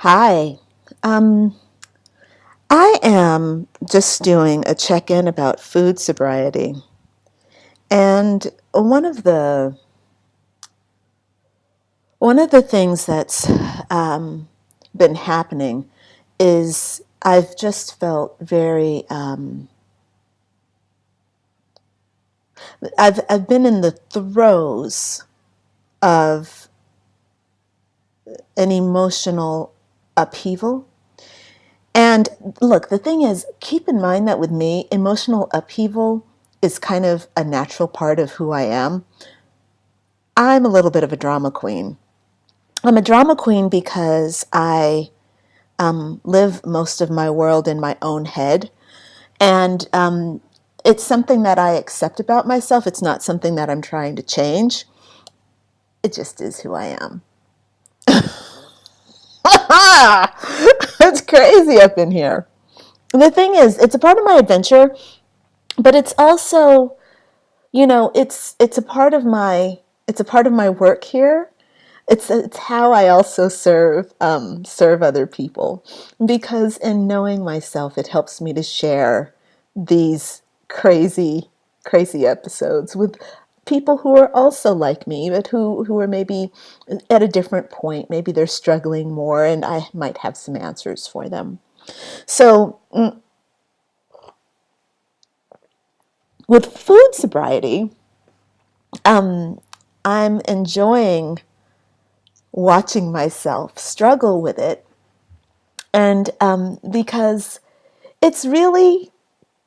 Hi. Um, I am just doing a check-in about food sobriety. And one of the things that's been happening is I've just felt very I've been in the throes of an emotional upheaval. And look, the thing is, keep in mind that with me, emotional upheaval is kind of a natural part of who I am. I'm a little bit of a drama queen. I'm a drama queen because I live most of my world in my own head. And it's something that I accept about myself. It's not something that I'm trying to change. It just is who I am. It's crazy up in here. The thing is, it's a part of my adventure, but it's also, it's a part of my work here. It's how I also serve other people, because in knowing myself, it helps me to share these crazy episodes with people who are also like me, but who are maybe at a different point. Maybe they're struggling more, and I might have some answers for them. So with food sobriety, I'm enjoying watching myself struggle with it, and because it's really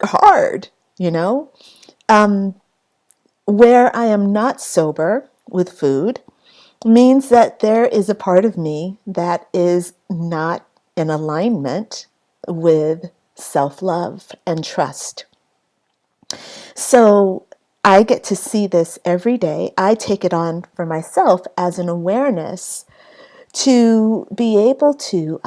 hard, you know. Where I am not sober with food means that there is a part of me that is not in alignment with self-love and trust. So I get to see this every day. I take it on for myself as an awareness to be able to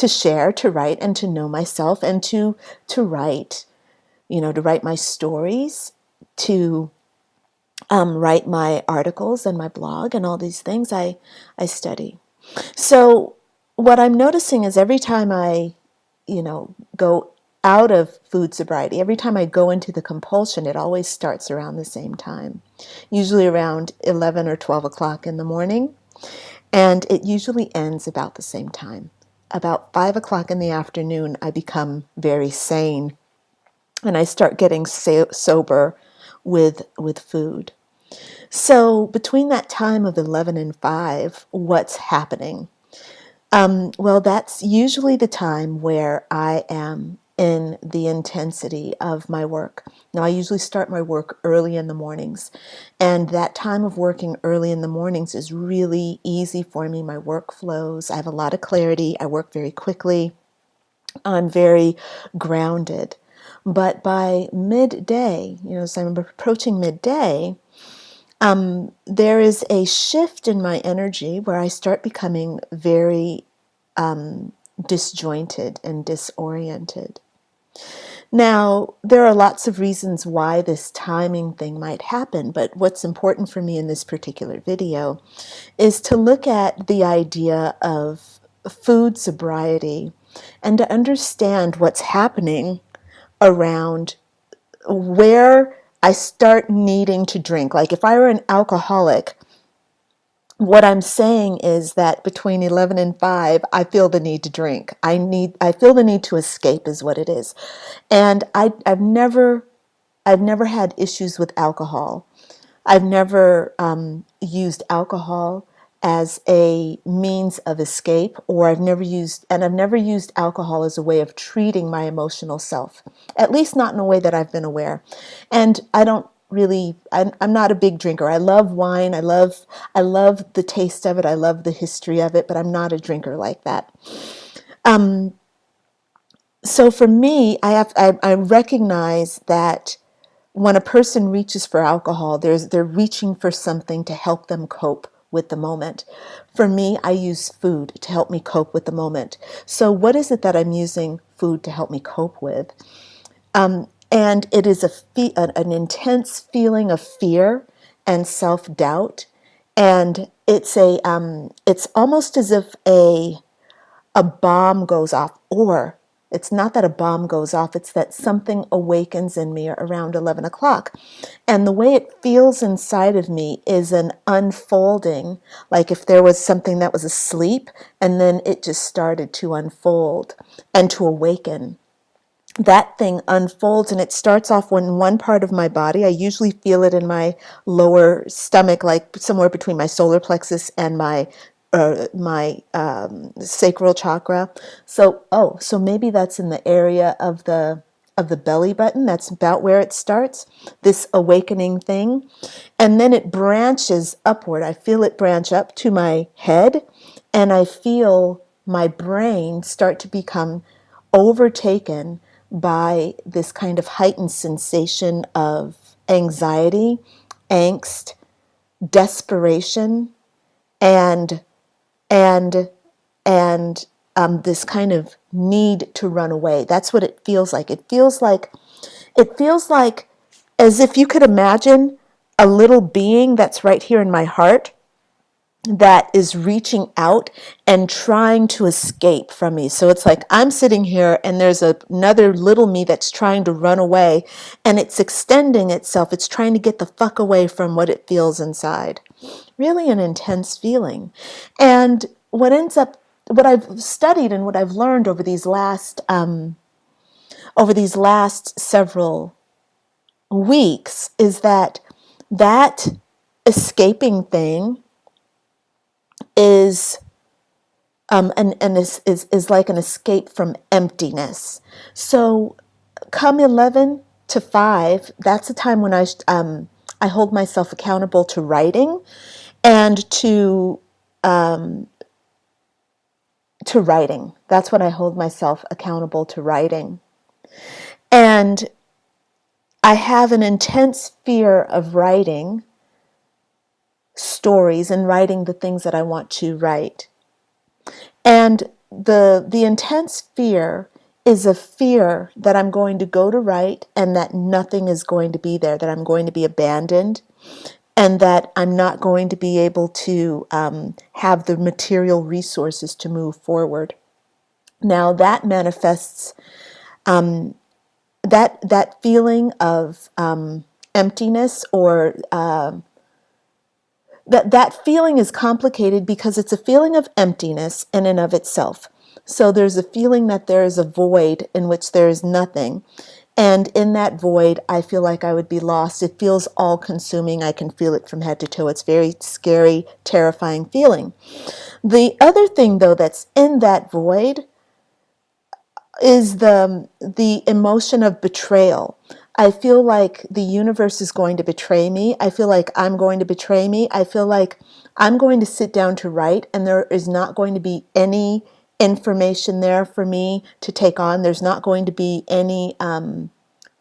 share, to write, and to know myself, and to write, to write my stories, to write my articles and my blog and all these things I study. So what I'm noticing is every time I, go out of food sobriety, every time I go into the compulsion, it always starts around the same time, usually around 11 or 12 o'clock in the morning. And it usually ends about the same time. About 5 o'clock in the afternoon, I become very sane and I start getting sober with food. So between that time of 11 and 5, what's happening? Well, that's usually the time where I am in the intensity of my work. Now, I usually start my work early in the mornings, and that time of working early in the mornings is really easy for me. My work flows. I have a lot of clarity. I work very quickly. I'm very grounded. But by midday, so I'm approaching midday, there is a shift in my energy where I start becoming very disjointed and disoriented. Now, there are lots of reasons why this timing thing might happen, but what's important for me in this particular video is to look at the idea of food sobriety and to understand what's happening around where I start needing to drink. Like if I were an alcoholic, what I'm saying is that between 11 and 5, I feel the need to drink. I feel the need to escape is what it is. And I've never had issues with alcohol. I've never used alcohol as a means of escape, or I've never used alcohol as a way of treating my emotional self, at least not in a way that I've been aware. And I'm not a big drinker. I love wine. I love the taste of it. I love the history of it, but I'm not a drinker like that. So for me, I recognize that when a person reaches for alcohol, they're reaching for something to help them cope with the moment. For me, I use food to help me cope with the moment. So what is it that I'm using food to help me cope with? And it is an intense feeling of fear and self-doubt. And it's almost as if a bomb goes off, or it's not that a bomb goes off, it's that something awakens in me around 11 o'clock. And the way it feels inside of me is an unfolding, like if there was something that was asleep and then it just started to unfold and to awaken. That thing unfolds, and it starts off in one part of my body. I usually feel it in my lower stomach, like somewhere between my solar plexus and my sacral chakra. So maybe that's in the area of the belly button. That's about where it starts, this awakening thing. And then it branches upward. I feel it branch up to my head, and I feel my brain start to become overtaken by this kind of heightened sensation of anxiety, angst, desperation, and and this kind of need to run away. That's what it feels like. It feels like as if you could imagine a little being that's right here in my heart that is reaching out and trying to escape from me. So it's like I'm sitting here and there's another little me that's trying to run away, and it's extending itself. It's trying to get the fuck away from what it feels inside. Really an intense feeling. And what I've studied and what I've learned over these last several weeks is that escaping thing is is like an escape from emptiness. So come 11 to 5, that's the time when I hold myself accountable to writing and to writing. That's when I hold myself accountable to writing. And I have an intense fear of writing stories and writing the things that I want to write. And the intense fear is a fear that I'm going to go to write and that nothing is going to be there, that I'm going to be abandoned, and that I'm not going to be able to have the material resources to move forward. Now that manifests that feeling of emptiness, or that feeling is complicated because it's a feeling of emptiness in and of itself. So there's a feeling that there is a void in which there is nothing. And in that void, I feel like I would be lost. It feels all-consuming. I can feel it from head to toe. It's very scary, terrifying feeling. The other thing, though, that's in that void is the emotion of betrayal. I feel like the universe is going to betray me. I feel like I'm going to betray me. I feel like I'm going to sit down to write and there is not going to be any information there for me to take on. There's not going to be any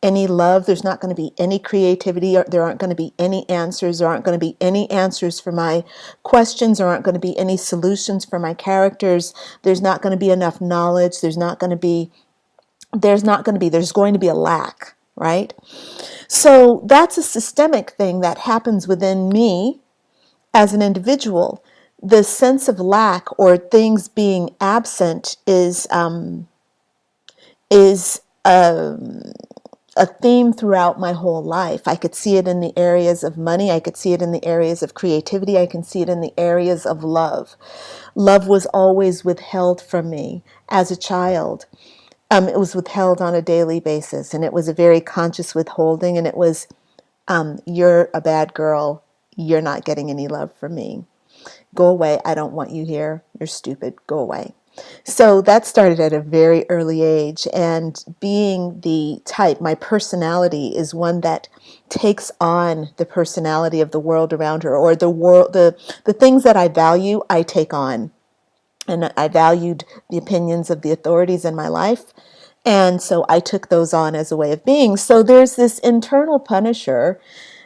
love. There's not going to be any creativity. There aren't going to be any answers. There aren't going to be any answers for my questions. There aren't going to be any solutions for my characters. There's not going to be enough knowledge. There's going to be a lack, right? So that's a systemic thing that happens within me as an individual. The sense of lack or things being absent is a theme throughout my whole life. I could see it in the areas of money. I could see it in the areas of creativity. I can see it in the areas of love. Love was always withheld from me as a child. It was withheld on a daily basis, and it was a very conscious withholding, and it was, you're a bad girl. You're not getting any love from me. Go away. I don't want you here. You're stupid. Go away. So that started at a very early age, and being the type, my personality is one that takes on the personality of the world around her, or the things that I value, I take on. And I valued the opinions of the authorities in my life, and so I took those on as a way of being. So there's this internal punisher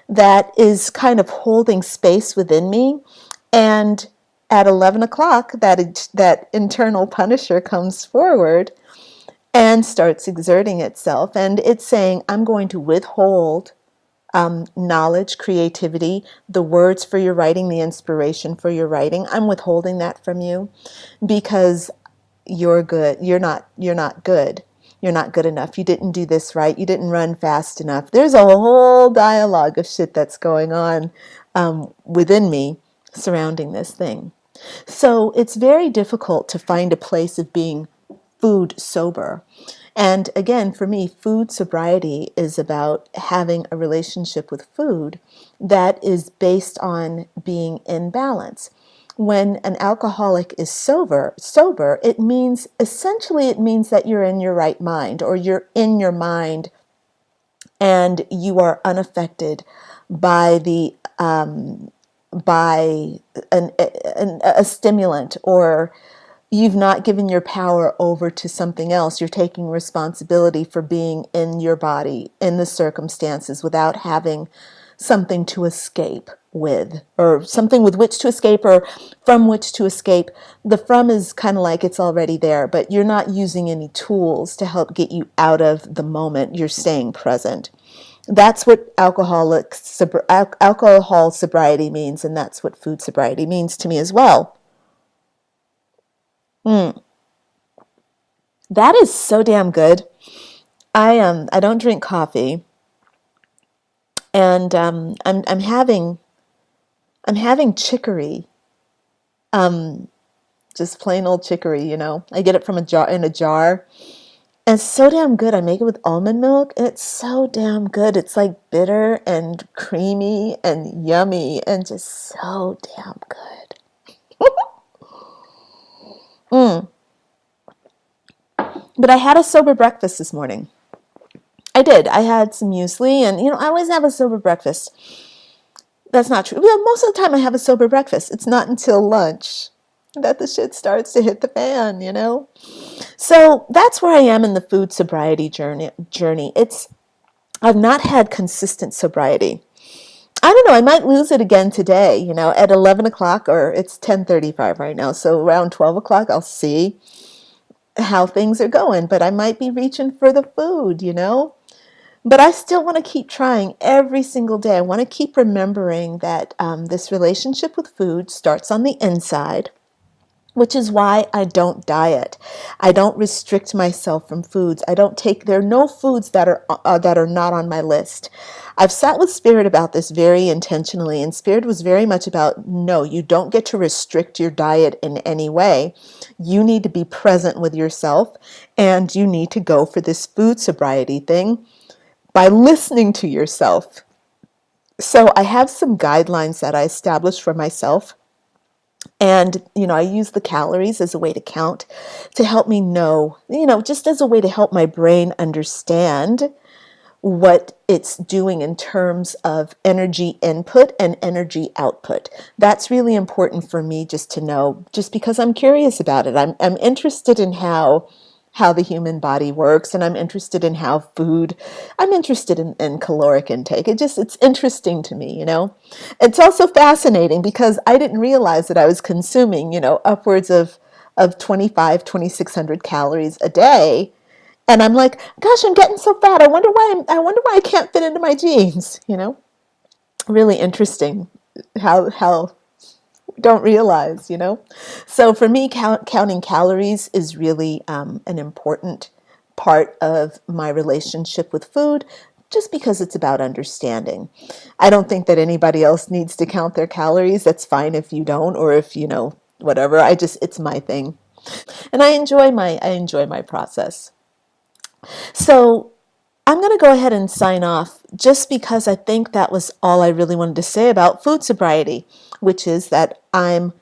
that is kind of holding space within me, and at 11 o'clock, that internal punisher comes forward and starts exerting itself. And it's saying, I'm going to withhold knowledge, creativity, the words for your writing, the inspiration for your writing. I'm withholding that from you because you're good. You're not good. You're not good enough. You didn't do this right. You didn't run fast enough. There's a whole dialogue of shit that's going on within me surrounding this thing. So it's very difficult to find a place of being food sober. And again, for me, food sobriety is about having a relationship with food that is based on being in balance. When an alcoholic is sober, it means that you're in your right mind, or you're in your mind and you are unaffected by the by a stimulant, or you've not given your power over to something else. You're taking responsibility for being in your body, in the circumstances, without having something to escape with, or something with which to escape, or from which to escape. The from is kind of like it's already there, but you're not using any tools to help get you out of the moment. You're staying present. That's what alcohol sobriety means, and that's what food sobriety means to me as well. That is so damn good. I don't drink coffee, and I'm having chicory, just plain old chicory. I get it from a jar, in a jar. And it's so damn good. I make it with almond milk, and it's so damn good. It's like bitter and creamy and yummy and just so damn good. But I had a sober breakfast this morning. I did. I had some muesli, and I always have a sober breakfast. That's not true. Well, most of the time I have a sober breakfast. It's not until lunch that the shit starts to hit the fan. So that's where I am in the food sobriety journey. I've not had consistent sobriety. I don't know, I might lose it again today, at 11 o'clock, or it's 10:35 right now. So around 12 o'clock, I'll see how things are going, but I might be reaching for the food. But I still want to keep trying every single day. I want to keep remembering that this relationship with food starts on the inside, which is why I don't diet. I don't restrict myself from foods. There are no foods that are not on my list. I've sat with Spirit about this very intentionally, and Spirit was very much about, no, you don't get to restrict your diet in any way. You need to be present with yourself, and you need to go for this food sobriety thing by listening to yourself. So I have some guidelines that I established for myself. And, I use the calories as a way to count, to help me know, just as a way to help my brain understand what it's doing in terms of energy input and energy output. That's really important for me just to know, just because I'm curious about it. I'm interested in how the human body works, and I'm interested in I'm interested in caloric intake. It's interesting to me, It's also fascinating because I didn't realize that I was consuming, upwards of 2,600 calories a day. And I'm like, gosh, I'm getting so fat. I wonder why I can't fit into my jeans, Really interesting how don't realize, So for me, counting calories is really an important part of my relationship with food, just because it's about understanding. I don't think that anybody else needs to count their calories. That's fine if you don't, or if, whatever. It's my thing. And I enjoy my process. So I'm going to go ahead and sign off, just because I think that was all I really wanted to say about food sobriety, which is that I'm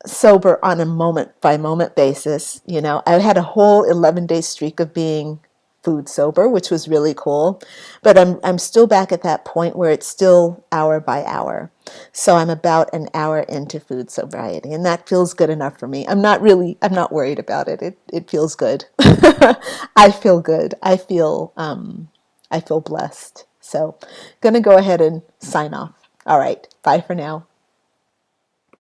sober on a moment by moment basis. I had a whole 11-day streak of being food sober, which was really cool. But I'm still back at that point where it's still hour by hour. So I'm about an hour into food sobriety, and that feels good enough for me. I'm not worried about it. It feels good. I feel good. I feel blessed. So, gonna go ahead and sign off. All right. Bye for now.